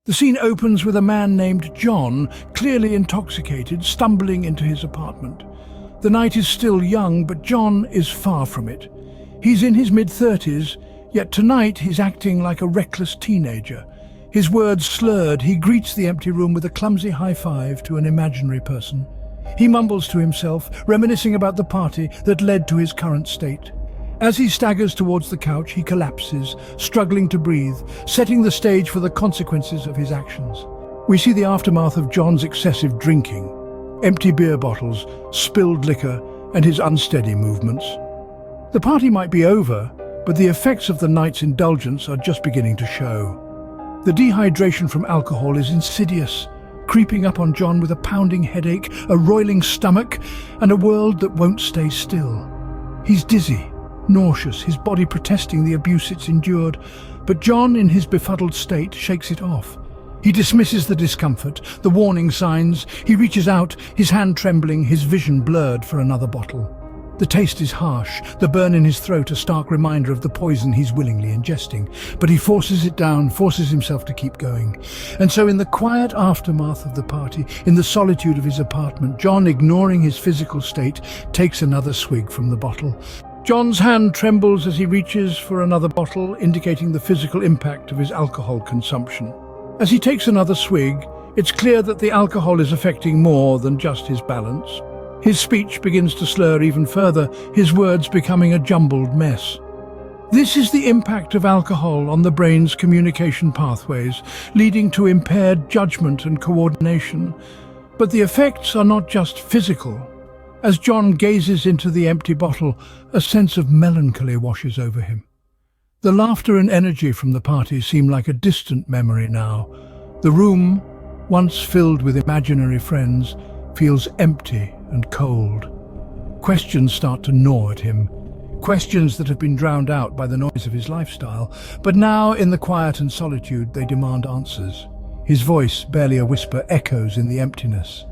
The scene opens with a man named John, clearly intoxicated, stumbling into his apartment. The night is still young, but John is far from it. He's in his mid-30s, yet tonight he's acting like a reckless teenager. His words slurred, he greets the empty room with a clumsy high five to an imaginary person. He mumbles to himself, reminiscing about the party that led to his current state. As he staggers towards the couch, he collapses, struggling to breathe, setting the stage for the consequences of his actions. We see the aftermath of John's excessive drinking, empty beer bottles, spilled liquor, and his unsteady movements. The party might be over, but the effects of the night's indulgence are just beginning to show. The dehydration from alcohol is insidious, creeping up on John with a pounding headache, a roiling stomach, and a world that won't stay still. He's dizzy, nauseous, his body protesting the abuse it's endured, but John, in his befuddled state, shakes it off. He dismisses the discomfort, the warning signs. He reaches out, his hand trembling, his vision blurred, for another bottle. The taste is harsh, the burn in his throat a stark reminder of the poison he's willingly ingesting. But he forces it down, forces himself to keep going. And so in the quiet aftermath of the party, in the solitude of his apartment, John, ignoring his physical state, takes another swig from the bottle. John's hand trembles as he reaches for another bottle, indicating the physical impact of his alcohol consumption. As he takes another swig, it's clear that the alcohol is affecting more than just his balance. His speech begins to slur even further, his words becoming a jumbled mess. This is the impact of alcohol on the brain's communication pathways, leading to impaired judgment and coordination. But the effects are not just physical. As John gazes into the empty bottle, a sense of melancholy washes over him. The laughter and energy from the party seem like a distant memory now. The room, once filled with imaginary friends, feels empty and cold. Questions start to gnaw at him. Questions that have been drowned out by the noise of his lifestyle. But now, in the quiet and solitude, they demand answers. His voice, barely a whisper, echoes in the emptiness.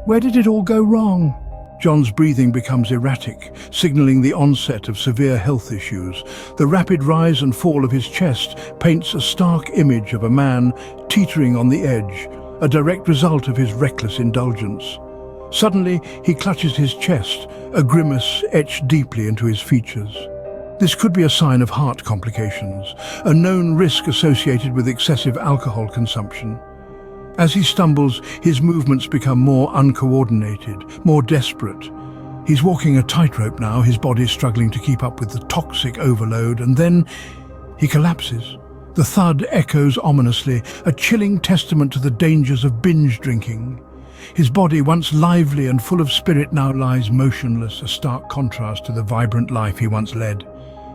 Where did it all go wrong? John's breathing becomes erratic, signaling the onset of severe health issues. The rapid rise and fall of his chest paints a stark image of a man teetering on the edge, a direct result of his reckless indulgence. Suddenly, he clutches his chest, a grimace etched deeply into his features. This could be a sign of heart complications, a known risk associated with excessive alcohol consumption. As he stumbles, his movements become more uncoordinated, more desperate. He's walking a tightrope now, his body struggling to keep up with the toxic overload, and then he collapses. The thud echoes ominously, a chilling testament to the dangers of binge drinking. His body, once lively and full of spirit, now lies motionless, a stark contrast to the vibrant life he once led.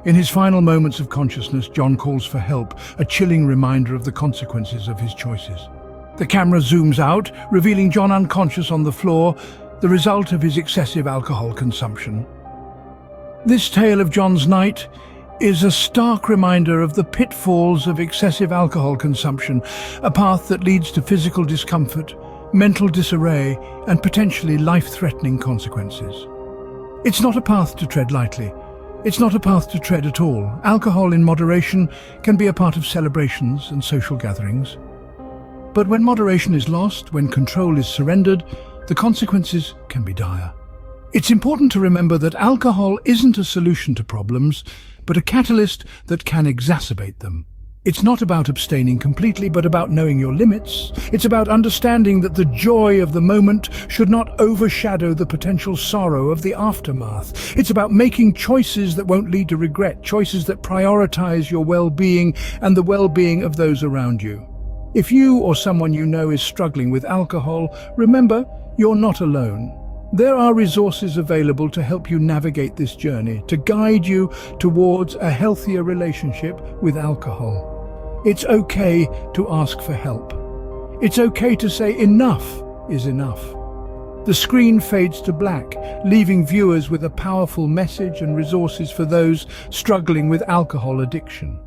In his final moments of consciousness, John calls for help, a chilling reminder of the consequences of his choices. The camera zooms out, revealing John unconscious on the floor, the result of his excessive alcohol consumption. This tale of John's night is a stark reminder of the pitfalls of excessive alcohol consumption, a path that leads to physical discomfort, mental disarray, and potentially life-threatening consequences. It's not a path to tread lightly. It's not a path to tread at all. Alcohol in moderation can be a part of celebrations and social gatherings. But when moderation is lost, when control is surrendered, the consequences can be dire. It's important to remember that alcohol isn't a solution to problems, but a catalyst that can exacerbate them. It's not about abstaining completely, but about knowing your limits. It's about understanding that the joy of the moment should not overshadow the potential sorrow of the aftermath. It's about making choices that won't lead to regret, choices that prioritize your well-being and the well-being of those around you. If you or someone you know is struggling with alcohol, remember, you're not alone. There are resources available to help you navigate this journey, to guide you towards a healthier relationship with alcohol. It's okay to ask for help. It's okay to say enough is enough. The screen fades to black, leaving viewers with a powerful message and resources for those struggling with alcohol addiction.